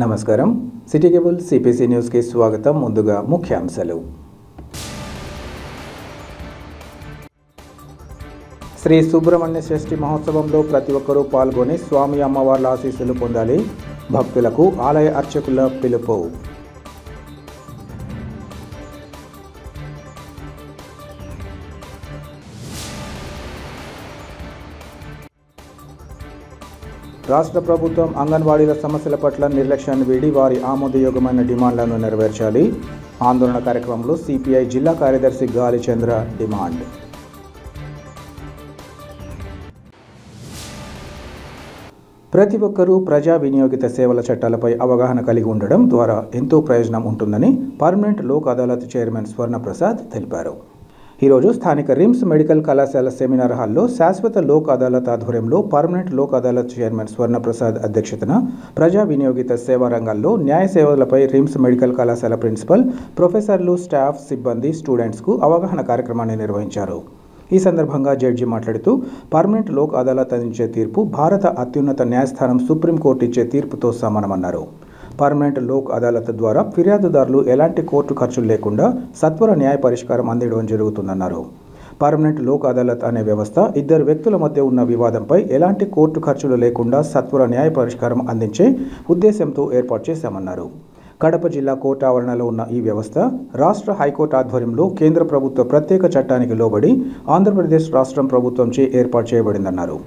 నమస్కారం. City cable CPC న్యూస్కి స్వాగతం. ముందుగా ముఖ్యాంశాలు. శ్రీ సుబ్రహ్మణ్య షష్ఠి మహోత్సవంలో ప్రతి ఒక్కరూ పాల్గొని స్వామి అమ్మవార్ల ఆశీస్సులు పొందాలి. భక్తులకు ఆలయ అర్చకుల పిలుపు. రాష్ట్ర ప్రభుత్వం అంగన్వాడీల సమస్యల పట్ల నిర్లక్ష్యాన్ని వీడి వారి ఆమోదయోగ్యమైన డిమాండ్లను నెరవేర్చాలి. ఆందోళన కార్యక్రమంలో సిపిఐ జిల్లా కార్యదర్శి గాలిచంద్ర డిమాండ్. ప్రతి ఒక్కరూ ప్రజా వినియోగిత సేవల చట్టాలపై అవగాహన కలిగి ఉండడం ద్వారా ఎంతో ప్రయోజనం ఉంటుందని పర్మనెంట్ లోక్ అదాలత్ చైర్మన్ స్వర్ణప్రసాద్ తెలిపారు. ఈరోజు స్థానిక రిమ్స్ మెడికల్ కళాశాల సెమినార్ హాల్లో శాశ్వత లోక్ అదాలత్ ఆధ్వర్యంలో పర్మనెంట్ లోక్ అదాలత్ చైర్మన్ స్వర్ణప్రసాద్ అధ్యక్షతన ప్రజా వినియోగిత సేవా రంగాల్లో న్యాయ సేవలపై రిమ్స్ మెడికల్ కళాశాల ప్రిన్సిపల్, ప్రొఫెసర్లు, స్టాఫ్, సిబ్బంది, స్టూడెంట్స్కు అవగాహన కార్యక్రమాన్ని నిర్వహించారు. ఈ సందర్భంగా జడ్జి మాట్లాడుతూ పర్మనెంట్ లోక్ అదాలత్ అందించే తీర్పు భారత అత్యున్నత న్యాయస్థానం సుప్రీంకోర్టు ఇచ్చే తీర్పుతో సమానమన్నారు. పర్మనెంట్ లోక్ అదాలత్ ద్వారా ఫిర్యాదుదారులు ఎలాంటి కోర్టు ఖర్చులు లేకుండా సత్వర న్యాయ పరిష్కారం అందించడం జరుగుతుందన్నారు. పర్మనెంట్ లోక్ అదాలత్ అనే వ్యవస్థ ఇద్దరు వ్యక్తుల మధ్య ఉన్న వివాదంపై ఎలాంటి కోర్టు ఖర్చులు లేకుండా సత్వర న్యాయ పరిష్కారం అందించే ఉద్దేశంతో ఏర్పాటు చేశామన్నారు. కడప జిల్లా కోర్టు ఆవరణలో ఉన్న ఈ వ్యవస్థ రాష్ట్ర హైకోర్టు ఆధ్వర్యంలో కేంద్ర ప్రభుత్వ ప్రత్యేక చట్టానికి లోబడి ఆంధ్రప్రదేశ్ రాష్ట్రం ప్రభుత్వంచే ఏర్పాటు చేయబడిందన్నారు.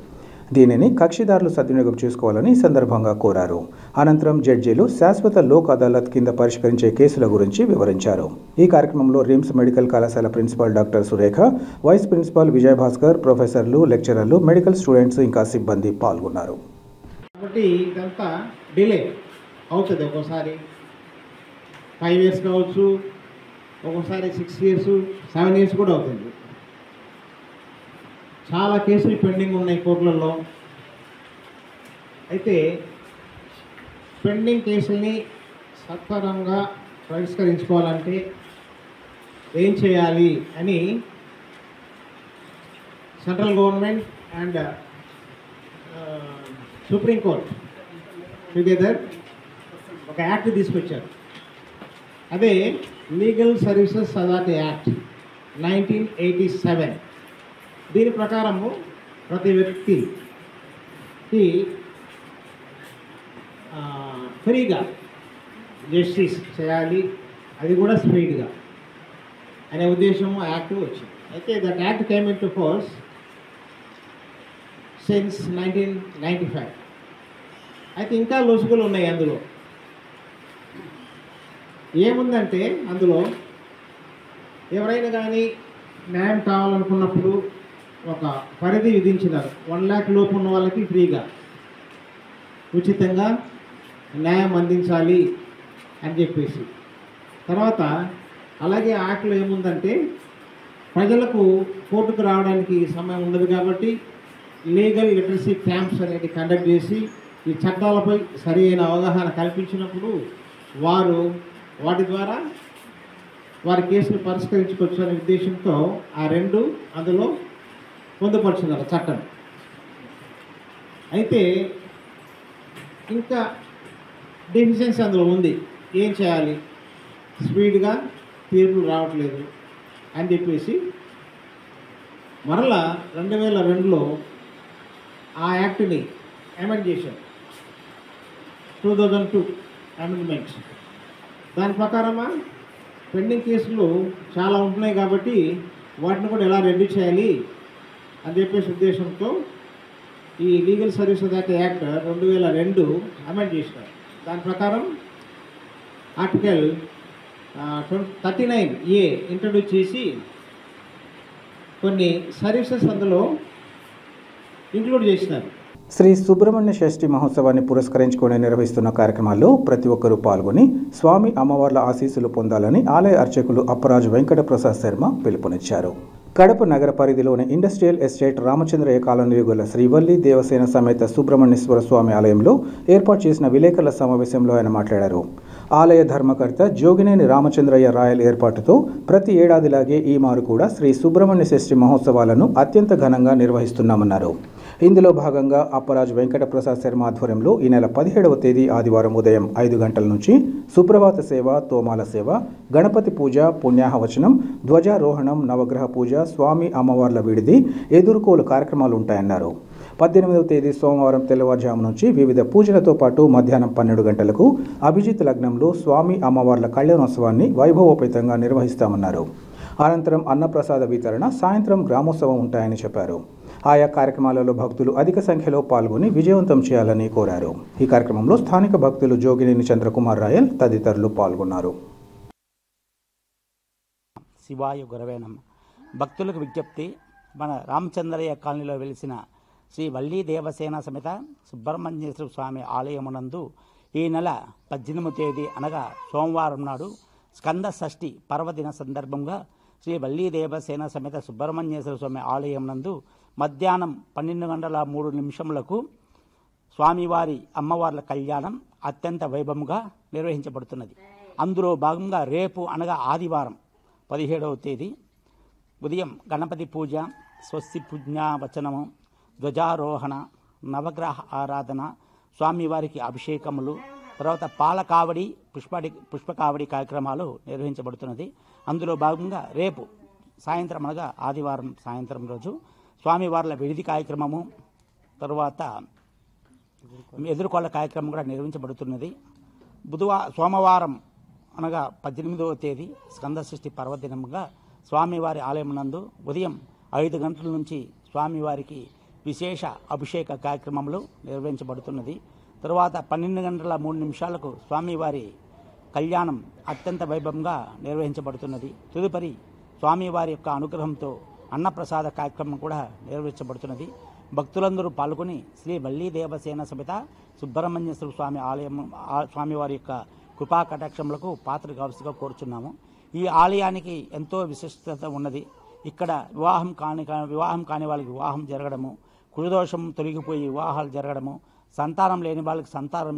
దీనిని కక్షిదారులు సద్వినియోగం చేసుకోవాలని సందర్భంగా కోరారు. అనంతరం జడ్జీలు శాశ్వత లోక్ అదాలత్ కింద పరిష్కరించే కేసుల గురించి వివరించారు. ఈ కార్యక్రమంలో రిమ్స్ మెడికల్ కళాశాల principal doctor Surekha, vice principal Vijayabhaskar, ప్రొఫెసర్లు, లెక్చరర్లు, మెడికల్ స్టూడెంట్స్ ఇంకా సిబ్బంది పాల్గొన్నారు. కాబట్టి ఇదంతా డిలే అవుతుంది. ఒక్కోసారి 5 years కావచ్చు, ఒక్కోసారి 6 years, 7 years కూడా అవుతుంది. చాలా కేసులు పెండింగ్ ఉన్నాయి కోర్టులలో. అయితే పెండింగ్ కేసుల్ని సత్వరంగా పరిష్కరించుకోవాలంటే ఏం చేయాలి అని central government and supreme court together ఒక యాక్ట్ తీసుకొచ్చారు. అదే లీగల్ సర్వీసెస్ అథారిటీ యాక్ట్ 1987. దీని ప్రకారము ప్రతి వ్యక్తికి ఫ్రీగా జస్టిస్ చేయాలి, అది కూడా స్పీడ్గా అనే ఉద్దేశము యాక్ట్ వచ్చింది. అయితే that act came in to force since 1995. అయితే ఇంకా లొసుగులు ఉన్నాయి అందులో. ఏముందంటే అందులో ఎవరైనా కానీ న్యాయం కావాలనుకున్నప్పుడు ఒక పరిధి విధించినారు. 1 lakh లోపు ఉన్న వాళ్ళకి ఫ్రీగా ఉచితంగా న్యాయం అందించాలి అని చెప్పేసి. తర్వాత అలాగే యాక్ట్లో ఏముందంటే ప్రజలకు కోర్టుకు రావడానికి సమయం ఉండదు కాబట్టి లీగల్ లిటరసీ క్యాంప్స్ అనేది కండక్ట్ చేసి ఈ చట్టాలపై సరి అయిన అవగాహన కల్పించినప్పుడు వారు వాటి ద్వారా వారి కేసులు పరిష్కరించుకోవచ్చు అనే ఉద్దేశంతో ఆ రెండు అందులో పొందుపరుచున్నారు చట్టం. అయితే ఇంకా డెఫిషియన్సీ అందులో ఉంది. ఏం చేయాలి, స్పీడ్గా తీర్పులు రావట్లేదు అని చెప్పేసి మరలా 2002లో ఆ యాక్ట్ని అమెండ్ చేశారు. 2002 అమెండ్మెంట్స్. దాని ప్రకారమా పెండింగ్ కేసులు చాలా ఉంటున్నాయి కాబట్టి వాటిని కూడా ఎలా రెడ్యూస్ చేయాలి అని చెప్పేసి ఉద్దేశంతో ఈ legal service authority act 2002 amend చేసినారు. దాని ప్రకారం ఆర్టికల్ 39A ఇంట్రడ్యూస్ చేసి కొన్ని సర్వీసెస్ అందులో ఇంక్లూడ్ చేసినారు. శ్రీ సుబ్రహ్మణ్య షష్ఠి మహోత్సవాన్ని పురస్కరించుకొని నిర్వహిస్తున్న కార్యక్రమాల్లో ప్రతి ఒక్కరూ పాల్గొని స్వామి అమ్మవార్ల ఆశీస్సులు పొందాలని ఆలయ అర్చకులు అప్పరాజు వెంకట ప్రసాద్ శర్మ పిలుపునిచ్చారు. కడప నగర పరిధిలోని ఇండస్ట్రియల్ ఎస్టేట్ రామచంద్రయ్య కాలనీలో గల శ్రీవల్లి దేవసేన సమేత సుబ్రహ్మణ్యేశ్వర స్వామి ఆలయంలో ఏర్పాటు చేసిన విలేకరుల సమావేశంలో ఆయన మాట్లాడారు. ఆలయ ధర్మకర్త జోగినేని రామచంద్రయ్య రాయల్ ఏర్పాటుతో ప్రతి ఏడాదిలాగే ఈ మారు కూడా శ్రీ సుబ్రహ్మణ్య షష్ఠి మహోత్సవాలను అత్యంత ఘనంగా నిర్వహిస్తున్నామన్నారు. ఇందులో భాగంగా అప్పరాజు వెంకట ప్రసాద్ శర్మ ఆధ్వర్యంలో ఈ నెల 17వ తేదీ ఆదివారం ఉదయం 5 గంటల నుంచి సుప్రభాత సేవ, తోమాల సేవ, గణపతి పూజ, పుణ్యాహవచనం, ధ్వజారోహణం, నవగ్రహ పూజ, స్వామి అమ్మవార్ల విడిది, ఎదుర్కోలు కార్యక్రమాలు ఉంటాయన్నారు. 18వ తేదీ సోమవారం తెల్లవారుజాము నుంచి వివిధ పూజలతో పాటు మధ్యాహ్నం 12 గంటలకు అభిజిత్ లగ్నంలో స్వామి అమ్మవార్ల కళ్యాణోత్సవాన్ని వైభవోపేతంగా నిర్వహిస్తామన్నారు. అనంతరం అన్నప్రసాద వితరణ, సాయంత్రం గ్రామోత్సవం ఉంటాయని చెప్పారు. ఆయా కార్యక్రమాలలో భక్తులు అధిక సంఖ్యలో పాల్గొని విజయవంతం చేయాలని కోరారు. ఈ కార్యక్రమంలో స్థానిక భక్తులు జోగినేని చంద్రకుమార్ రాయల్ తదితరులు పాల్గొన్నారు. శివాయ గురవే నమః. భక్తులకు విజ్ఞప్తి. మన రామచంద్రయ్య కాలనీలో వెలిసిన శ్రీ వల్లీ దేవసేన సమేత సుబ్రహ్మణ్యేశ్వర స్వామి ఆలయమునందు ఈ నెల 18వ తేదీ అనగా సోమవారం నాడు స్కంద షష్ఠి పర్వదిన సందర్భంగా శ్రీ వల్లీ దేవసేన సమేత సుబ్రహ్మణ్యేశ్వర స్వామి ఆలయం నందు మధ్యాహ్నం 12:03 స్వామివారి అమ్మవార్ల కళ్యాణం అత్యంత వైభవంగా నిర్వహించబడుతున్నది. అందులో భాగంగా రేపు అనగా ఆదివారం 17వ తేదీ ఉదయం గణపతి పూజ, స్వస్తి పుణ్యావచనము, ధ్వజారోహణ, నవగ్రహ ఆరాధన, స్వామివారికి అభిషేకములు, తర్వాత పాలకావడి, పుష్పకావడి కార్యక్రమాలు నిర్వహించబడుతున్నది. అందులో భాగంగా రేపు సాయంత్రం అనగా ఆదివారం సాయంత్రం రోజు స్వామివార్ల విడిది కార్యక్రమము, తరువాత ఎదుర్కోళ్ల కార్యక్రమం కూడా నిర్వహించబడుతున్నది. సోమవారం అనగా 18వ తేదీ స్కందషష్ఠి పర్వదినంగా స్వామివారి ఆలయం నందు ఉదయం 5 గంటల నుంచి స్వామివారికి విశేష అభిషేక కార్యక్రమములు నిర్వహించబడుతున్నది. తరువాత 12:03 స్వామివారి కళ్యాణం అత్యంత వైభవంగా నిర్వహించబడుతున్నది. తదుపరి స్వామివారి యొక్క అనుగ్రహంతో అన్నప్రసాద కార్యక్రమం కూడా నిర్వహించబడుతున్నది. భక్తులందరూ పాల్గొని శ్రీ వల్లీ దేవసేన సమేత సుబ్రహ్మణ్యేశ్వర స్వామి ఆలయం స్వామివారి యొక్క కృపా కటాక్షములకు పాత్ర కావలసిగా కోరుచున్నాము. ఈ ఆలయానికి ఎంతో విశిష్టత ఉన్నది. ఇక్కడ వివాహం కాని వాళ్ళకి వివాహం జరగడము, కులదోషం తొలగిపోయి వివాహాలు జరగడము, సంతానం లేని వాళ్ళకి సంతానం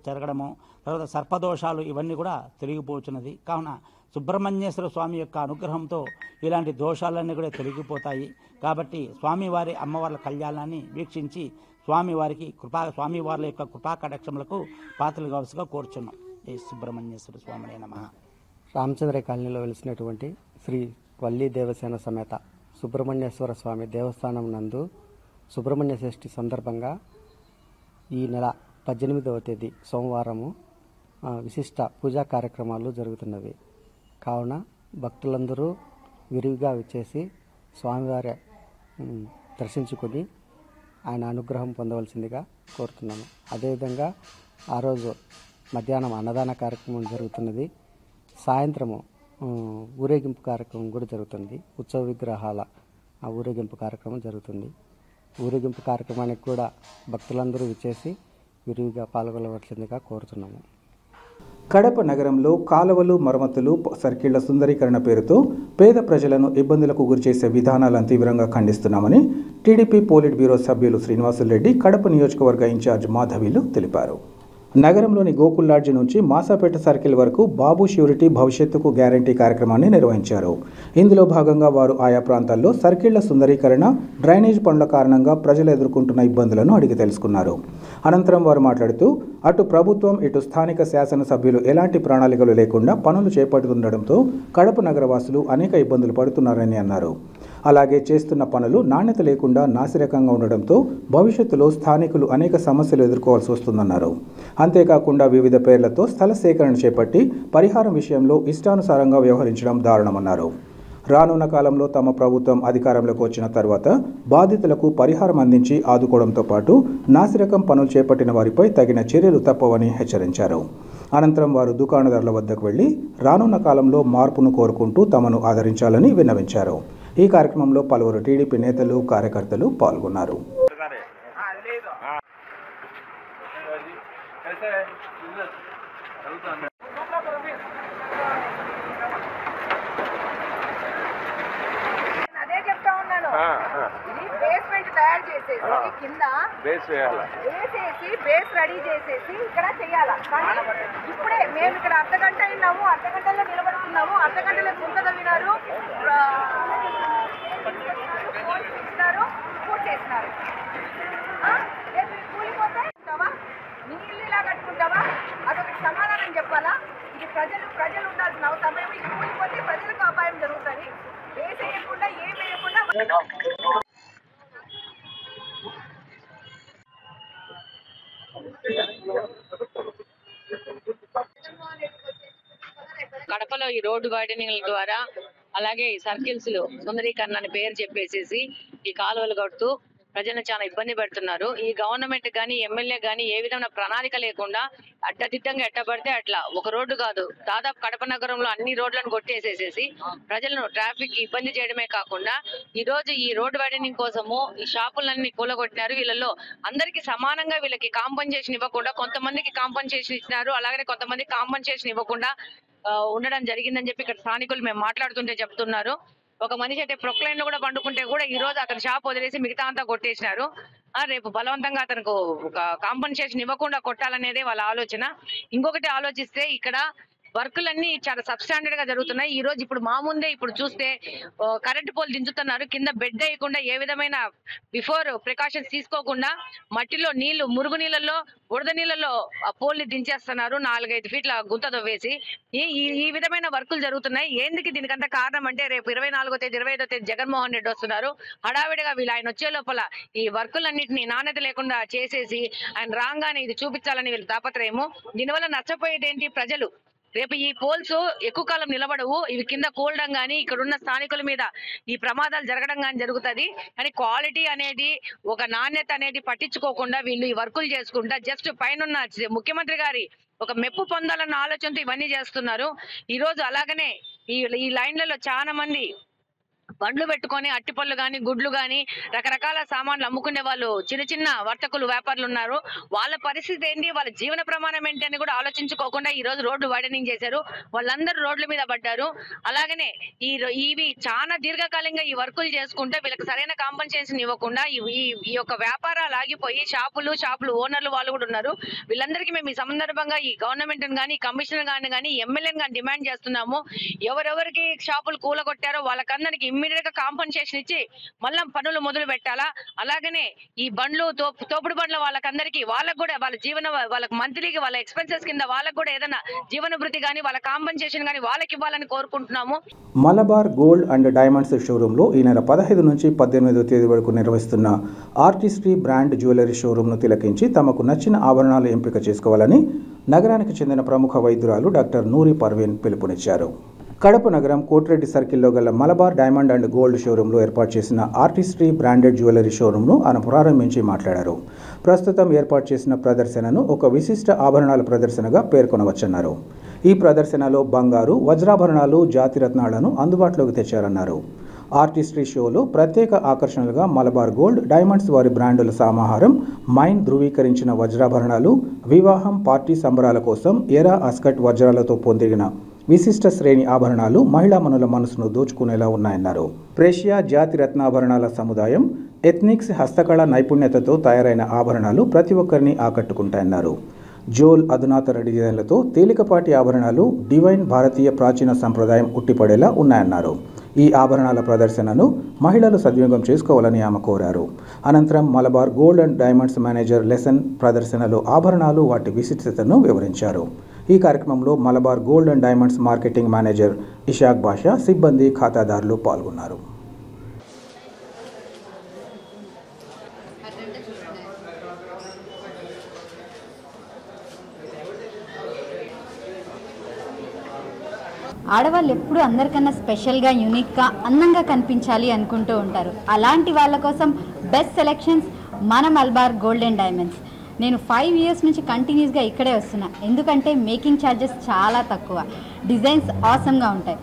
జరగడము, తర్వాత సర్పదోషాలు ఇవన్నీ కూడా తొలగిపోతున్నది. కావున సుబ్రహ్మణ్యేశ్వర స్వామి యొక్క అనుగ్రహంతో ఇలాంటి దోషాలన్నీ కూడా తొలగిపోతాయి. కాబట్టి స్వామివారి అమ్మవార్ల కళ్యాణాన్ని వీక్షించి స్వామివార్ల యొక్క కృపా కటాక్షములకు పాత్రలు కావలసిగా కోరుచున్నాం. ఏ సుబ్రహ్మణ్యేశ్వర స్వామినే నమః. రామచంద్రయ్య కాలనీలో వెలిసినటువంటి శ్రీ వల్లీ దేవసేన సమేత సుబ్రహ్మణ్యేశ్వర స్వామి దేవస్థానం నందు సుబ్రహ్మణ్య షష్ఠి సందర్భంగా ఈ నెల 18వ తేదీ సోమవారము విశిష్ట పూజా కార్యక్రమాలు జరుగుతున్నవి. కావున భక్తులందరూ విరివిగా విచ్చేసి స్వామివారి దర్శించుకొని ఆయన అనుగ్రహం పొందవలసిందిగా కోరుతున్నాము. అదేవిధంగా ఆ రోజు మధ్యాహ్నం అన్నదాన కార్యక్రమం జరుగుతున్నది. సాయంత్రము ఊరేగింపు కార్యక్రమం కూడా జరుగుతుంది. ఉత్సవ విగ్రహాల ఊరేగింపు కార్యక్రమం జరుగుతుంది. ఊరేగింపు కార్యక్రమానికి కూడా భక్తులందరూ విచ్చేసి విరివిగా పాల్గొనవలసిందిగా కోరుతున్నాము. కడప నగరంలో కాలువలు, మరమ్మతులు, సర్కిళ్ల సుందరీకరణ పేరుతో పేద ప్రజలను ఇబ్బందులకు గురిచేసే విధానాలను తీవ్రంగా ఖండిస్తున్నామని టీడీపీ పోలిట్ బ్యూరో సభ్యులు శ్రీనివాసులరెడ్డి, కడప నియోజకవర్గ ఇన్ఛార్జ్ మాధవీలు తెలిపారు. నగరంలోని గోకుల్ లాడ్జి నుంచి మాసాపేట సర్కిల్ వరకు బాబు ష్యూరిటీ భవిష్యత్తుకు గ్యారంటీ కార్యక్రమాన్ని నిర్వహించారు. ఇందులో భాగంగా వారు ఆయా ప్రాంతాల్లో సర్కిళ్ల సుందరీకరణ, డ్రైనేజ్ పనుల కారణంగా ప్రజలు ఎదుర్కొంటున్న ఇబ్బందులను అడిగి తెలుసుకున్నారు. అనంతరం వారు మాట్లాడుతూ అటు ప్రభుత్వం, ఇటు స్థానిక శాసనసభ్యులు ఎలాంటి ప్రణాళికలు లేకుండా పనులు చేపడుతుండడంతో కడప నగరవాసులు అనేక ఇబ్బందులు పడుతున్నారని అన్నారు. అలాగే చేస్తున్న పనులు నాణ్యత లేకుండా నాసిరకంగా ఉండడంతో భవిష్యత్తులో స్థానికులు అనేక సమస్యలు ఎదుర్కోవాల్సి వస్తుందన్నారు. అంతేకాకుండా వివిధ పేర్లతో స్థల సేకరణ చేపట్టి పరిహారం విషయంలో ఇష్టానుసారంగా వ్యవహరించడం దారుణమన్నారు. రానున్న కాలంలో తమ ప్రభుత్వం అధికారంలోకి వచ్చిన తర్వాత బాధితులకు పరిహారం అందించి ఆదుకోవడంతో పాటు నాసిరకం పనులు చేపట్టిన వారిపై తగిన చర్యలు తప్పవని హెచ్చరించారు. అనంతరం వారు దుకాణదారుల వద్దకు వెళ్లి రానున్న కాలంలో మార్పును కోరుకుంటూ తమను ఆదరించాలని విన్నవించారు. ఈ కార్యక్రమంలో పలువురు టీడీపీ నేతలు, కార్యకర్తలు పాల్గొన్నారు. అదే ఇది బేస్మెంట్ తయారు చేసేసి కింద బేస్ వేయాలి, వేసేసి బేస్ రెడీ చేసేసి ఇక్కడ చేయాలా. కానీ ఇప్పుడే మేము ఇక్కడ అర్ధగంట అయినాము, అర్ధగంటలో నిలబడుతున్నాము, అర్ధగంటలో గుంత తవ్వినారు, పూర్తి చేసినారు. కూలిపోతే నీళ్ళు ఇలా కట్టుకుంటావా? అదొకటి సమాధానం చెప్పాలా? ఇది ప్రజలు ఉండాల్సిన సమయం. ఇది కూలిపోతే ప్రజలకు అపాయం జరుగుతుంది. వేసేయకుండా ఏం వేయకుండా కడపలో ఈ రోడ్డు వైడనింగ్ల ద్వారా అలాగే సర్కిల్స్ లో సుందరీకరణ అని పేరు చెప్పేసేసి ఈ కాలువలు కడుతూ ప్రజలను చాలా ఇబ్బంది పెడుతున్నారు. ఈ గవర్నమెంట్ కానీ ఎమ్మెల్యే కానీ ఏ విధమైన ప్రణాళిక లేకుండా అడ్డదిడ్డంగా ఎట్టబడితే అట్లా ఒక రోడ్డు కాదు, దాదాపు కడప నగరంలో అన్ని రోడ్లను కొట్టేసేసేసి ప్రజలను ట్రాఫిక్ ఇబ్బంది చేయడమే కాకుండా ఈ రోజు ఈ రోడ్డు వైడనింగ్ కోసము ఈ షాపులన్నీ కూలగొట్టినారు. వీళ్ళలో అందరికీ సమానంగా వీళ్ళకి కాంపన్సేషన్ ఇవ్వకుండా కొంతమందికి కాంపన్సేషన్ ఇచ్చినారు, అలాగే కొంతమంది కాంపన్సేషన్ ఇవ్వకుండా ఉండడం జరిగిందని చెప్పి ఇక్కడ స్థానికులు మేము మాట్లాడుతుంటే చెప్తున్నారు. ఒక మనిషి అయితే ప్రొక్లైన్ లో కూడా పండుకుంటే కూడా ఈ రోజు అతను షాప్ వదిలేసి మిగతా అంతా కొట్టేసినారు. రేపు బలవంతంగా అతనికి ఒక కాంపన్సేషన్ ఇవ్వకుండా కొట్టాలనేదే వాళ్ళ ఆలోచన. ఇంకొకటి ఆలోచిస్తే ఇక్కడ వర్కులన్నీ చాలా సబ్స్టాండర్డ్ గా జరుగుతున్నాయి. ఈ రోజు ఇప్పుడు మా ముందే ఇప్పుడు చూస్తే కరెంట్ పోల్ దించుతున్నారు. కింద బెడ్ వేయకుండా ఏ విధమైన బిఫోర్ ప్రికాషన్స్ తీసుకోకుండా మట్టిలో నీళ్లు, మురుగు నీళ్ళల్లో, బురద నీళ్ళలో ఆ పోల్ ని దించేస్తున్నారు 4-5 ఫీట్ల గుంత తవ్వేసి. ఈ విధమైన వర్కులు జరుగుతున్నాయి. ఏందుకు దీనికంత కారణం అంటే రేపు 24వ తేదీ 25వ తేదీ జగన్మోహన్ రెడ్డి వస్తున్నారు. హడావిడిగా ఆయన వచ్చే లోపల ఈ వర్కులన్నింటినీ నాణ్యత లేకుండా చేసేసి ఆయన రాగానే ఇది చూపించాలని వీళ్ళు తాపత్రయము. దీనివల్ల నష్టపోయేది ఏంటి? ప్రజలు. రేపు ఈ పోల్స్ ఎక్కువ కాలం నిలబడవు, ఇవి కింద కూలడం కానీ ఇక్కడ ఉన్న స్థానికుల మీద ఈ ప్రమాదాలు జరగడం కానీ జరుగుతుంది. కానీ క్వాలిటీ అనేది, ఒక నాణ్యత అనేది పట్టించుకోకుండా వీళ్ళు ఈ వర్కులు చేసుకుంటా జస్ట్ పైన ముఖ్యమంత్రి గారి ఒక మెప్పు పొందాలన్న ఆలోచనతో ఇవన్నీ చేస్తున్నారు. ఈ రోజు అలాగనే ఈ లైన్లలో చాలా మంది బండ్లు పెట్టుకొని అట్టిపళ్ళు కానీ, గుడ్లు కానీ, రకరకాల సామాన్లు అమ్ముకునే వాళ్ళు, చిన్న చిన్న వర్తకులు, వ్యాపారులు ఉన్నారు. వాళ్ళ పరిస్థితి ఏంటి, వాళ్ళ జీవన ప్రమాణం ఏంటి అని కూడా ఆలోచించుకోకుండా ఈ రోజు రోడ్లు వైడనింగ్ చేశారు. వాళ్ళందరూ రోడ్ల మీద పడ్డారు. అలాగనే ఇవి చాలా దీర్ఘకాలంగా ఈ వర్కులు చేసుకుంటే వీళ్ళకి సరైన కాంపన్సేషన్ ఇవ్వకుండా ఈ యొక్క వ్యాపారాలు ఆగిపోయి షాపులు ఓనర్లు వాళ్ళు కూడా ఉన్నారు. వీళ్ళందరికీ మేము ఈ సందర్భంగా ఈ గవర్నమెంట్ కానీ, కమిషనర్ కానీ, ఎమ్మెల్యేని కానీ డిమాండ్ చేస్తున్నాము. ఎవరెవరికి షాపులు కూలగొట్టారో వాళ్ళకందరికి ఇమ్మీడియట్ గా కాంపన్సేషన్ ఇచ్చి మళ్ళా పనులు మొదలు పెట్టాలా. అలాగనే ఈ బండ్లు, తోపుడు బండ్ల వాళ్ళకందరికీ వాళ్ళకు కూడా వాళ్ళకి మంత్లీకి వాళ్ళ ఎక్స్పెన్సెస్ కింద వాళ్ళకు కూడా ఏదైనా జీవన భృతి కానీ, వాళ్ళ కాంపన్సేషన్ కానీ వాళ్ళకి ఇవ్వాలని కోరుకుంటున్నాము. మలబార్ గోల్డ్ అండ్ డైమండ్స్ షోరూంలో ఈ నెల 15 నుంచి 18వ తేదీ వరకు నిర్వహిస్తున్న ఆర్టిస్ట్రీ బ్రాండ్ జ్యువెలరీ షోరూంను తిలకించి తమకు నచ్చిన ఆభరణాలు ఎంపిక చేసుకోవాలని నగరానికి చెందిన ప్రముఖ వైద్యురాలు డాక్టర్ నూరి పర్వీన్ పిలుపునిచ్చారు. కడప నగరం కోటిరెడ్డి సర్కిల్లో గల మలబార్ డైమండ్ అండ్ గోల్డ్ షోరూంలో ఏర్పాటు చేసిన ఆర్టిస్ట్రీ బ్రాండెడ్ జ్యువెలరీ షోరూంను ఆయన ప్రారంభించి మాట్లాడారు. ప్రస్తుతం ఏర్పాటు చేసిన ప్రదర్శనను ఒక విశిష్ట ఆభరణాల ప్రదర్శనగా పేర్కొనవచ్చన్నారు. ఈ ప్రదర్శనలో బంగారు, వజ్రాభరణాలు, జాతిరత్నాలను అందుబాటులోకి తెచ్చారన్నారు. ఆర్టిస్ట్రీ షోలో ప్రత్యేక ఆకర్షణలుగా మలబార్ గోల్డ్, డైమండ్స్ వారి బ్రాండుల సమాహారం, మైన్ ధృవీకరించిన వజ్రాభరణాలు, వివాహం, పార్టీ సంబరాల కోసం ఎరా అస్కట్ వజ్రాలతో పొందిన విశిష్ట శ్రేణి ఆభరణాలు మహిళా మనుల మనసును దోచుకునేలా ఉన్నాయన్నారు. ప్రేషియా జాతి రత్నాభరణాల సముదాయం, ఎథ్నిక్స్ హస్తకళ నైపుణ్యతతో తయారైన ఆభరణాలు ప్రతి ఒక్కరిని ఆకట్టుకుంటాయన్నారు. జోల్ అధునాతన డిజైన్లతో తేలికపాటి ఆభరణాలు డివైన్ భారతీయ ప్రాచీన సంప్రదాయం ఉట్టిపడేలా ఉన్నాయన్నారు. ఈ ఆభరణాల ప్రదర్శనను మహిళలు సద్వినియోగం చేసుకోవాలని ఆమె కోరారు. అనంతరం Malabar gold and diamonds manager లెసన్ ప్రదర్శనలో ఆభరణాలు, వాటి విశిష్టతను వివరించారు. ఈ కార్యక్రమంలో Malabar gold and diamonds marketing manager Ishaq Basha, సిబ్బంది, ఖాతాదారులు పాల్గొన్నారు. ఆడవాళ్ళు ఎప్పుడు అందరికన్నా స్పెషల్గా, యూనిక్గా, అందంగా కనిపించాలి అనుకుంటూ ఉంటారు. అలాంటి వాళ్ళ కోసం బెస్ట్ సెలెక్షన్స్ మన మలబార్ గోల్డ్ అండ్ డైమండ్స్. నేను 5 ఇయర్స్ నుంచి కంటిన్యూస్గా ఇక్కడే వస్తున్నా. ఎందుకంటే మేకింగ్ ఛార్జెస్ చాలా తక్కువ, డిజైన్స్ ఆసమ్గా ఉంటాయి.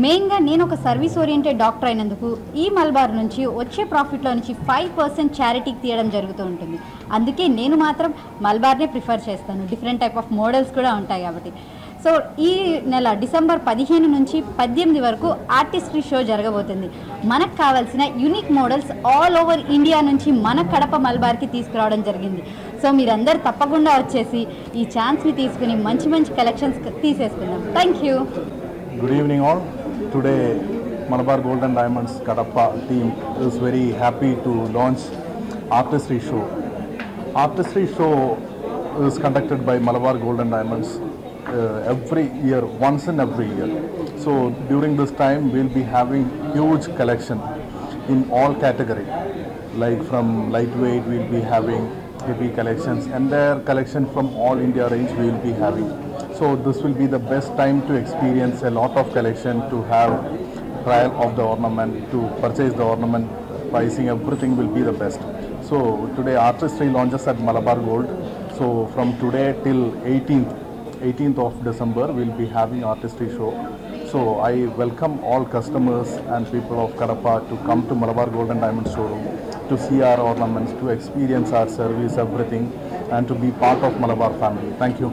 మెయిన్గా నేను ఒక సర్వీస్ ఓరియంటెడ్ డాక్టర్ అయినందుకు ఈ మలబార్ నుంచి వచ్చే ప్రాఫిట్లో నుంచి 5% చారిటీకి తీయడం జరుగుతూ ఉంటుంది. అందుకే నేను మాత్రం మలబార్నే ప్రిఫర్ చేస్తాను. డిఫరెంట్ టైప్ ఆఫ్ మోడల్స్ కూడా ఉంటాయి కాబట్టి. సో ఈ నెల డిసెంబర్ 15 నుంచి 18 వరకు ఆర్టిస్ట్రీ షో జరగబోతుంది. మనకు కావాల్సిన unique models all over India నుంచి మన కడప మల్బార్కి తీసుకురావడం జరిగింది. సో మీరందరూ తప్పకుండా వచ్చేసి ఈ ఛాన్స్ని తీసుకుని మంచి మంచి కలెక్షన్స్ తీసేసుకుందాం. Thank you. Good evening all. Today Malabar Gold and Diamonds Kadapa team is very happy to launch Artistry Show. Artistry Show is conducted by Malabar Gold and Diamonds every year, once in every year. So during this time we'll be having huge collection in all category. Like from lightweight we'll be having heavy collections, and their collection from all India range we will be having. So this will be the best time to experience a lot of collection, to have trial of the ornament, to purchase the ornament, pricing, everything will be the best. So today Artistry launches at Malabar Gold. So from today till 18th of December we'll be having Artistry Show. So I welcome all customers and people of Kadapa to come to Malabar Gold and Diamond showroom to see our ornaments, to experience our service, everything, and to be part of Malabar family. Thank you.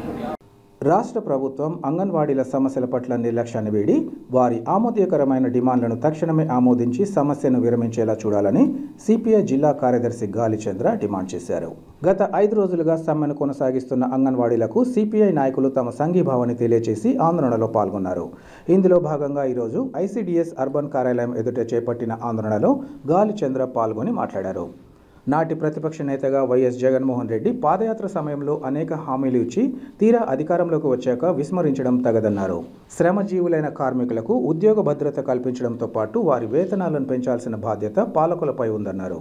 రాష్ట్ర ప్రభుత్వం అంగన్వాడీల సమస్యల పట్ల నిర్లక్ష్యాన్ని వీడి వారి ఆమోదకరమైన డిమాండ్లను తక్షణమే ఆమోదించి సమస్యను విరమించేలా చూడాలని సిపిఐ జిల్లా కార్యదర్శి గాలిచంద్ర డిమాండ్ చేశారు. గత 5 రోజులుగా సమ్మెను కొనసాగిస్తున్న అంగన్వాడీలకు సిపిఐ నాయకులు తమ సంఘీభావాన్ని తెలియజేసి ఆందోళనలో పాల్గొన్నారు. ఇందులో భాగంగా ఈరోజు ఐసిడిఎస్ అర్బన్ కార్యాలయం ఎదుట చేపట్టిన ఆందోళనలో గాలిచంద్ర పాల్గొని మాట్లాడారు. నాటి ప్రతిపక్ష నేతగా వైఎస్ జగన్మోహన్ రెడ్డి పాదయాత్ర సమయంలో అనేక హామీలు ఇచ్చి తీరా అధికారంలోకి వచ్చాక విస్మరించడం తగదన్నారు. శ్రమజీవులైన కార్మికులకు ఉద్యోగ భద్రత కల్పించడంతో పాటు వారి వేతనాలను పెంచాల్సిన బాధ్యత పాలకులపై ఉందన్నారు.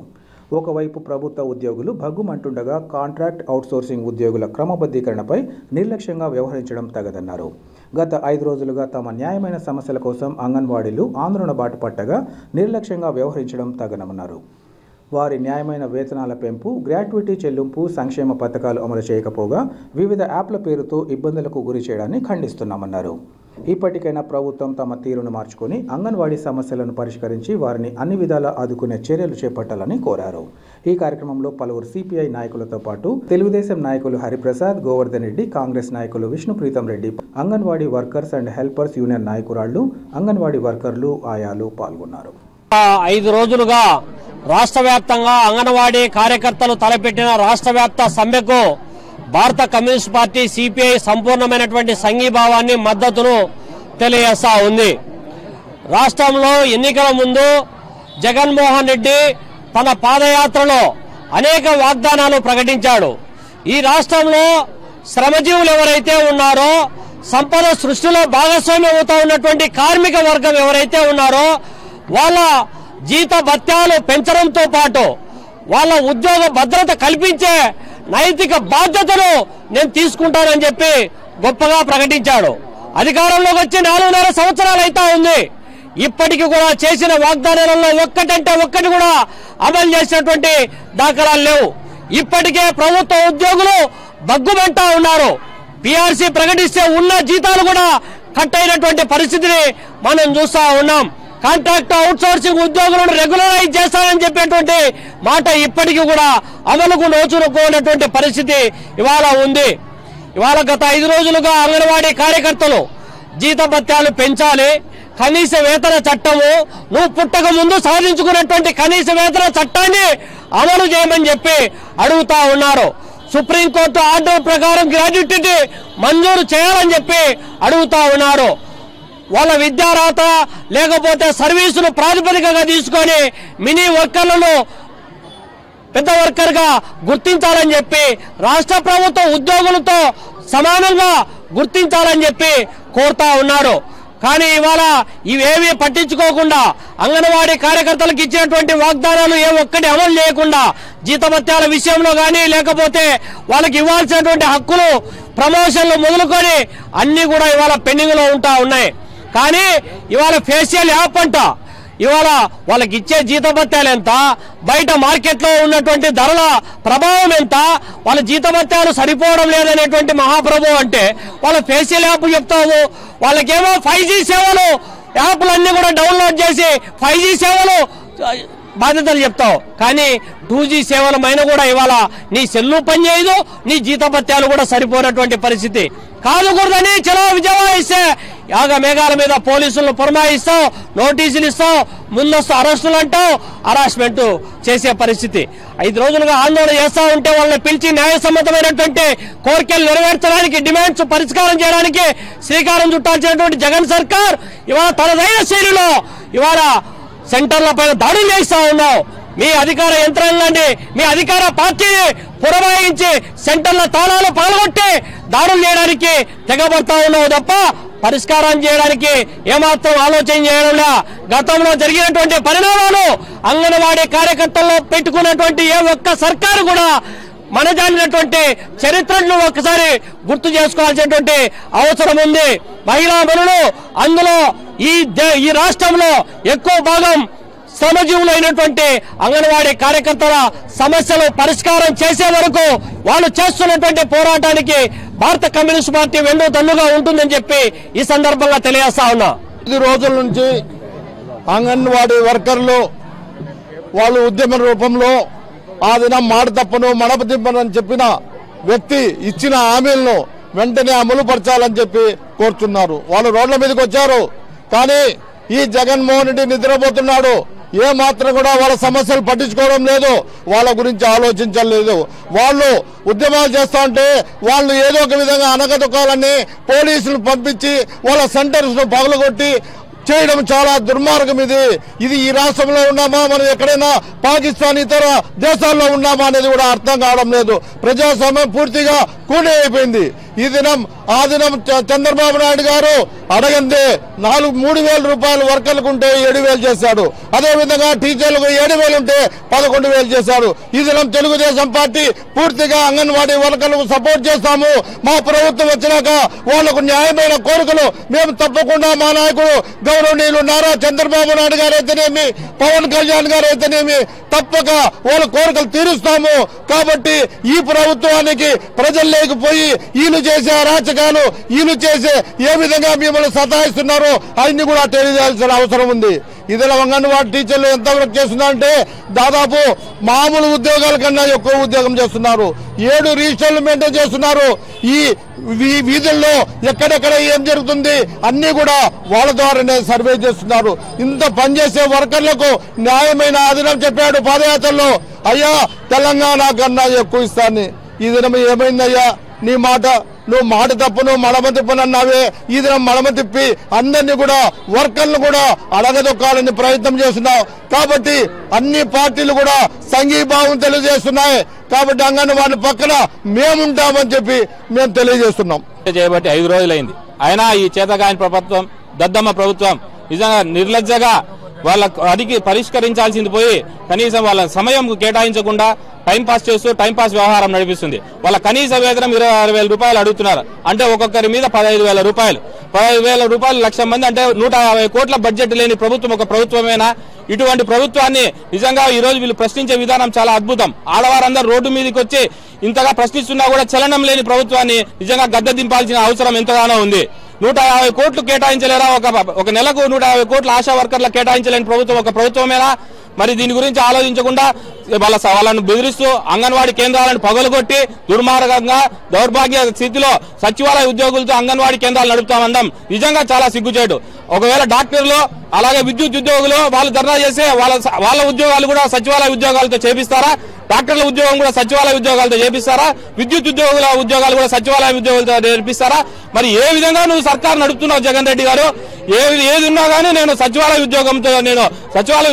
ఒకవైపు ప్రభుత్వ ఉద్యోగులు భగ్గుమంటుండగా కాంట్రాక్ట్ అవుట్సోర్సింగ్ ఉద్యోగుల క్రమబద్ధీకరణపై నిర్లక్ష్యంగా వ్యవహరించడం తగదన్నారు. గత 5 రోజులుగా తమ న్యాయమైన సమస్యల కోసం అంగన్వాడీలు ఆందోళన బాట పట్టగా నిర్లక్ష్యంగా వ్యవహరించడం తగనమన్నారు. వారి న్యాయమైన వేతనాల పెంపు, గ్రాట్యుటీ చెల్లింపు, సంక్షేమ పథకాలు అమలు చేయకపోగా వివిధ యాప్ల పేరుతో ఇబ్బందులకు గురి చేయడాన్ని ఖండిస్తున్నామన్నారు. ఇప్పటికైనా ప్రభుత్వం తమ తీరును మార్చుకొని అంగన్వాడీ సమస్యలను పరిష్కరించి వారిని అన్ని విధాలా ఆదుకునే చర్యలు చేపట్టాలని కోరారు. ఈ కార్యక్రమంలో పలువురు సిపిఐ నాయకులతో పాటు తెలుగుదేశం నాయకులు హరిప్రసాద్, గోవర్ధన్ రెడ్డి, కాంగ్రెస్ నాయకులు Vishnupreetham Reddy, anganwadi workers and helpers union నాయకురాళ్లు, అంగన్వాడీ వర్కర్లు, ఆయాలు పాల్గొన్నారు. 5 రోజులుగా రాష్ట్ర వ్యాప్తంగా అంగన్వాడీ కార్యకర్తలు తలపెట్టిన రాష్ట్ర వ్యాప్త సమ్మెకు భారత కమ్యూనిస్ట్ పార్టీ సిపిఐ సంపూర్ణమైనటువంటి సంఘీభావాన్ని, మద్దతును తెలియజేస్తా ఉంది. రాష్ట్రంలో ఎన్నికల ముందు జగన్మోహన్ రెడ్డి తన పాదయాత్రలో అనేక వాగ్దానాలు ప్రకటించాడు. ఈ రాష్ట్రంలో శ్రమజీవులు ఎవరైతే ఉన్నారో, సంపద సృష్టిలో భాగస్వామ్యం అవుతా ఉన్నటువంటి కార్మిక వర్గం ఎవరైతే ఉన్నారో వాళ్ళ జీత భత్యాలు పెంచడంతో పాటు వాళ్ళ ఉద్యోగ భద్రత కల్పించే నైతిక బాధ్యతను నేను తీసుకుంటానని చెప్పి గొప్పగా ప్రకటించాడు. అధికారంలోకి వచ్చి 4.5 సంవత్సరాలు అయితే ఉంది. ఇప్పటికీ కూడా చేసిన వాగ్దానాలలో ఒక్కటంటే ఒక్కటి కూడా అమలు చేసినటువంటి దాఖలాలు లేవు. ఇప్పటికే ప్రభుత్వ ఉద్యోగులు బగ్గుమంటా ఉన్నారు. పిఆర్సీ ప్రకటిస్తే ఉన్న జీతాలు కూడా కట్ అయినటువంటి పరిస్థితిని మనం చూస్తా ఉన్నాం. కాంట్రాక్ట్ అవుట్సోర్సింగ్ ఉద్యోగులను రెగ్యులరైజ్ చేస్తానని చెప్పేటువంటి మాట ఇప్పటికీ కూడా అమలుకు నోచుకోనటువంటి పరిస్థితి ఇవాళ ఉంది. ఇవాళ గత 5 రోజులుగా అంగన్వాడీ కార్యకర్తలు జీతభత్యాలు పెంచాలి, కనీస వేతన చట్టము, నువ్వు పుట్టక ముందు సాధించుకున్నటువంటి కనీస వేతన చట్టాన్ని అమలు చేయమని చెప్పి అడుగుతా ఉన్నారు. సుప్రీంకోర్టు ఆర్డర్ ప్రకారం గ్రాడ్యుటీ మంజూరు చేయాలని చెప్పి అడుగుతా ఉన్నారు. వాళ్ళ విద్యార్హత లేకపోతే సర్వీసును ప్రాతిపదికగా తీసుకొని మినీ వర్కర్లను పెద్ద వర్కర్ గా గుర్తించాలని చెప్పి, రాష్ట్ర ప్రభుత్వ ఉద్యోగులతో సమానంగా గుర్తించాలని చెప్పి కోరుతా ఉన్నారు. కానీ ఇవాళ ఇవేమీ పట్టించుకోకుండా అంగన్వాడీ కార్యకర్తలకు ఇచ్చినటువంటి వాగ్దానాలు ఏ ఒక్కటి అమలు చేయకుండా జీతభత్యాల విషయంలో కానీ, లేకపోతే వాళ్ళకి ఇవ్వాల్సినటువంటి హక్కులు, ప్రమోషన్లు మొదలుకొని అన్ని కూడా ఇవాళ పెండింగ్ లో ఉంటా ఉన్నాయి. కానీ ఇవాళ ఫేషియల్ యాప్ అంట, ఇవాళ వాళ్ళకి ఇచ్చే జీతభత్యాలు ఎంత, బయట మార్కెట్లో ఉన్నటువంటి ధరల ప్రభావం ఎంత, వాళ్ళ జీతభత్యాలు సరిపోవడం లేదనేటువంటి మహాప్రభు అంటే వాళ్ళ ఫేషియల్ యాప్ చెప్తావు. వాళ్ళకేమో 5G సేవలు యాప్లన్నీ కూడా డౌన్లోడ్ చేసి 5G సేవలు బాధ్యతలు చెప్తావు, కానీ 2G సేవలమైన కూడా ఇవాళ నీ సెల్లు పనిచేయదు, నీ జీతభత్యాలు కూడా సరిపోయినటువంటి పరిస్థితి. కాదుకూడదని చలో విజయవాడ ఇస్తే యాగ మేఘాల మీద పోలీసులను పురమాయిస్తావు, నోటీసులు ఇస్తావు, ముందస్తు అరెస్టులు అంటావు, హరాస్మెంట్ చేసే పరిస్థితి. 5 రోజులుగా ఆందోళన చేస్తా ఉంటే వాళ్ళని పిలిచి న్యాయసమ్మతమైనటువంటి కోరికలు నెరవేర్చడానికి, డిమాండ్స్ పరిష్కారం చేయడానికి శ్రీకారం చుట్టాల్సినటువంటి జగన్ సర్కార్ ఇవాళ తనదైన శైలిలో ఇవాళ సెంటర్ల పైన దాడులు చేస్తా ఉన్నావు. మీ అధికార యంత్రాంగాన్ని, మీ అధికార పార్టీని పురమాయించి సెంటర్ల తాళాలు పగలగొట్టి దాడులు చేయడానికి తెగబడతా ఉన్నావు తప్ప పరిష్కారం చేయడానికి ఏమాత్రం ఆలోచన చేయడంలా. గతంలో జరిగినటువంటి పరిణామాలు అంగన్వాడీ కార్యకర్తల్లో పెట్టుకున్నటువంటి ఏ ఒక్క సర్కారు కూడా మనజాలినటువంటి చరిత్రను ఒక్కసారి గుర్తు చేసుకోవాల్సినటువంటి అవసరం ఉంది. మహిళా మనులు అందులో ఈ రాష్ట్రంలో ఎక్కువ భాగం శ్రమజీవులైనటువంటి అంగన్వాడీ కార్యకర్తల సమస్యలు పరిష్కారం చేసే వరకు వాళ్ళు చేస్తున్నటువంటి పోరాటానికి భారత కమ్యూనిస్ట్ పార్టీ వెన్ను తన్నుగా ఉంటుందని చెప్పి ఈ సందర్భంగా తెలియజేస్తా ఉన్నా. 5 రోజుల నుంచి అంగన్వాడీ వర్కర్లు వాళ్ళు ఉద్యమ రూపంలో ఆ దినం మాట తప్పను మడప తిప్పనని చెప్పిన వ్యక్తి ఇచ్చిన హామీలను వెంటనే అమలు పరచాలని చెప్పి కోరుతున్నారు. వాళ్ళు రోడ్ల మీదకి వచ్చారు, కానీ ఈ జగన్మోహన్ రెడ్డి నిద్రపోతున్నాడు. ఏ మాత్రం కూడా వాళ్ళ సమస్యలు పట్టించుకోవడం లేదు, వాళ్ళ గురించి ఆలోచించలేదు. వాళ్ళు ఉద్యమాలు చేస్తా ఉంటే వాళ్ళు ఏదో ఒక విధంగా అనగదొక్కాలని పోలీసులు పంపించి వాళ్ళ సెంటర్స్ ను పగలగొట్టి చేయడం చాలా దుర్మార్గం. ఇది ఈ రాష్ట్రంలో ఉన్నామా, మనం ఎక్కడైనా పాకిస్తాన్ ఇతర దేశాల్లో ఉన్నామా అనేది కూడా అర్థం కావడం లేదు. ప్రజాస్వామ్యం పూర్తిగా కూనే అయిపోయింది. ఈ దినం ఆ దినం చంద్రబాబు నాయుడు గారు అడగందే 3,000 రూపాయలు వర్కర్లకు ఉంటే 7,000 చేశాడు. అదేవిధంగా టీచర్లకు 7,000 ఉంటే 11,000 చేశాడు. ఈ దినం తెలుగుదేశం పార్టీ పూర్తిగా అంగన్వాడీ వర్కర్లకు సపోర్ట్ చేస్తాము. మా ప్రభుత్వం వచ్చినాక వాళ్లకు న్యాయమైన కోరికలు మేము తప్పకుండా మా నాయకుడు గౌరవనీయులు నారా చంద్రబాబు నాయుడు గారు అయితేనేమి, పవన్ కళ్యాణ్ గారు అయితేనేమి తప్పక వాళ్ళ కోరికలు తీరుస్తాము. కాబట్టి ఈ ప్రభుత్వానికి ప్రజల్లోకి పోయి వీళ్ళు చేసే అరాచకాలు, వీళ్ళు చేసే ఏ విధంగా మిమ్మల్ని సతాయిస్తున్నారో అన్ని కూడా తెలియజేయాల్సిన అవసరం ఉంది. ఇదిలో అంగన్వాడీ టీచర్లు ఎంతవరకు చేస్తున్నారంటే దాదాపు మామూలు ఉద్యోగాల కన్నా ఎక్కువ ఉద్యోగం చేస్తున్నారు. 7 రిజిస్టర్లు మెయింటైన్ చేస్తున్నారు. ఈ వీధుల్లో ఎక్కడెక్కడ ఏం జరుగుతుంది అన్ని కూడా వాళ్ళ ద్వారానే సర్వే చేస్తున్నారు. ఇంత పనిచేసే వర్కర్లకు న్యాయమైన ఆదినం చెప్పాడు పాదయాత్రలో. అయ్యా తెలంగాణ కన్నా ఎక్కువ ఇస్తాను. ఈ దినం ఏమైందయ్యా నీ మాట? నువ్వు మాట తప్పును మడమ తిప్పనన్నావే. ఈ దినం మడమ తిప్పి అందరినీ కూడా వర్కర్లు కూడా అడగదొక్కాలని ప్రయత్నం చేస్తున్నావు. కాబట్టి అన్ని పార్టీలు కూడా సంఘీభావం తెలియజేస్తున్నాయి. కాబట్టి అంగన్వాడీ పక్కన మేముంటామని చెప్పి మేము తెలియజేస్తున్నాం. చేయబట్టి 5 రోజులైంది. అయినా ఈ చేతగాని ప్రభుత్వం, దద్దమ్మ ప్రభుత్వం నిజంగా నిర్లజ్జగా వాళ్ళ అడిగి పరిష్కరించాల్సింది పోయి కనీసం వాళ్ళ సమయం కేటాయించకుండా టైంపాస్ చేస్తూ టైంపాస్ వ్యవహారం నడిపిస్తుంది. వాళ్ళ కనీస వేతనం 26,000 రూపాయలు అడుగుతున్నారు. అంటే ఒక్కొక్కరి మీద 15,000 రూపాయలు. 15,000 రూపాయలు 1,00,000 మంది అంటే 150 కోట్ల బడ్జెట్ లేని ప్రభుత్వం ఒక ప్రభుత్వమేనా? ఇటువంటి ప్రభుత్వాన్ని నిజంగా ఈ రోజు వీళ్ళు ప్రశ్నించే విధానం చాలా అద్భుతం. ఆడవారందరూ రోడ్డు మీదకి వచ్చి ఇంతగా ప్రశ్నిస్తున్నా కూడా చలనం లేని ప్రభుత్వాన్ని నిజంగా గద్దె దింపాల్సిన అవసరం ఎంతగానో ఉంది. 150 కోట్లు కేటాయించలేరా? ఒక నెలకు 150 కోట్ల ఆశా వర్కర్లకు కేటాయించలేని ప్రభుత్వం ఒక ప్రభుత్వమేనా? మరి దీని గురించి ఆలోచించకుండా వాళ్ళను బెదిరిస్తూ అంగన్వాడీ కేంద్రాలను పగలగొట్టి దుర్మార్గంగా దౌర్భాగ్య స్థితిలో సచివాలయ ఉద్యోగులతో అంగన్వాడీ కేంద్రాలు నడుపుతామన్నాం. నిజంగా చాలా సిగ్గుచేటు. ఒకవేళ డాక్టర్లు అలాగే విద్యుత్ ఉద్యోగులు వాళ్ళు ధర్నా చేస్తే వాళ్ళ ఉద్యోగాలు కూడా సచివాలయ ఉద్యోగాలతో చేపిస్తారా? డాక్టర్ల ఉద్యోగం కూడా సచివాలయ ఉద్యోగాలతో చేపిస్తారా? విద్యుత్ ఉద్యోగుల ఉద్యోగాలు కూడా సచివాలయ ఉద్యోగులతో చేపిస్తారా? మరి ఏ విధంగా నువ్వు సర్కారు నడుపుతున్నావు జగన్ రెడ్డి గారు? ఏది ఉన్నా గానీ నేను సచివాలయ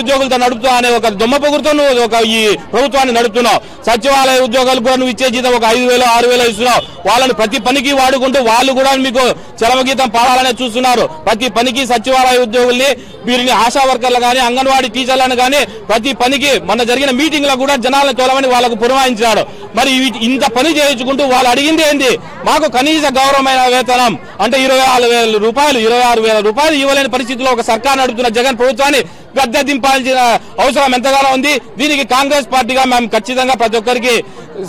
ఉద్యోగులతో నడుపుతా అనే ఒక దొమ్మ పొగురుతో నువ్వు ఈ ప్రభుత్వాన్ని నడుపుతున్నావు. సచివాలయ ఉద్యోగాలు కూడా నువ్వు ఇచ్చే జీతం ఒక 5,000, 6,000 ఇస్తున్నావు. వాళ్ళని ప్రతి పనికి వాడుకుంటూ వాళ్ళు కూడా మీకు చరమగీతం పాడాలనే చూస్తున్నారు. ప్రతి పనికి సచివాలయ ఉద్యోగుల్ని, వీరిని ఆశా వర్కర్లు గానీ అంగన్వాడీ టీచర్లను గానీ ప్రతి పనికి మొన్న జరిగిన మీటింగ్ లో కూడా జనాలను తోలమని వాళ్ళకు పురమాయించాడు. మరి ఇంత పని చేయించుకుంటూ వాళ్ళు అడిగింది ఏంది? మాకు కనీస గౌరవమైన వేతనం అంటే 24,000 రూపాయలు, 26,000 రూపాయలు ఇవ్వలేని పరిస్థితిలో ఒక సర్కార్ నడుపుతున్న జగన్ ప్రభుత్వాన్ని గద్దె దింపాల్సిన అవసరం ఎంతగానో ఉంది. దీనికి కాంగ్రెస్ పార్టీగా మేము ఖచ్చితంగా ప్రతి ఒక్కరికి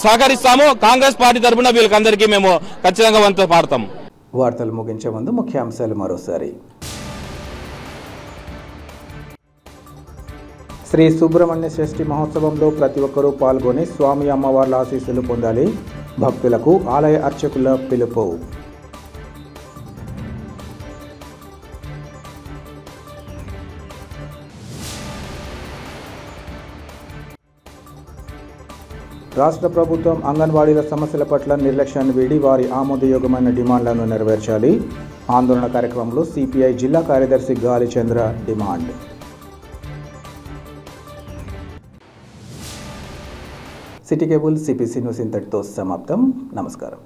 సహకరిస్తాము. కాంగ్రెస్ పార్టీ తరఫున వీళ్ళకందరికీ మేము ఖచ్చితంగా వంతు పాడతాము. వార్తలు ముగించే ముందు ముఖ్యాంశాలు మరోసారి. శ్రీ సుబ్రహ్మణ్య షష్ఠి మహోత్సవంలో ప్రతి ఒక్కరూ పాల్గొని స్వామి అమ్మవార్ల ఆశీస్సులు పొందాలి. భక్తులకు ఆలయ అర్చకుల పిలుపు. రాష్ట్ర ప్రభుత్వం అంగన్వాడీల సమస్యల పట్ల నిర్లక్ష్యాన్ని వీడి వారి ఆమోదయోగ్యమైన డిమాండ్లను నెరవేర్చాలి. ఆందోళన కార్యక్రమంలో సిపిఐ జిల్లా కార్యదర్శి Galichandra demand. City cable CPC news ఇంతటితో సమాప్తం. నమస్కారం.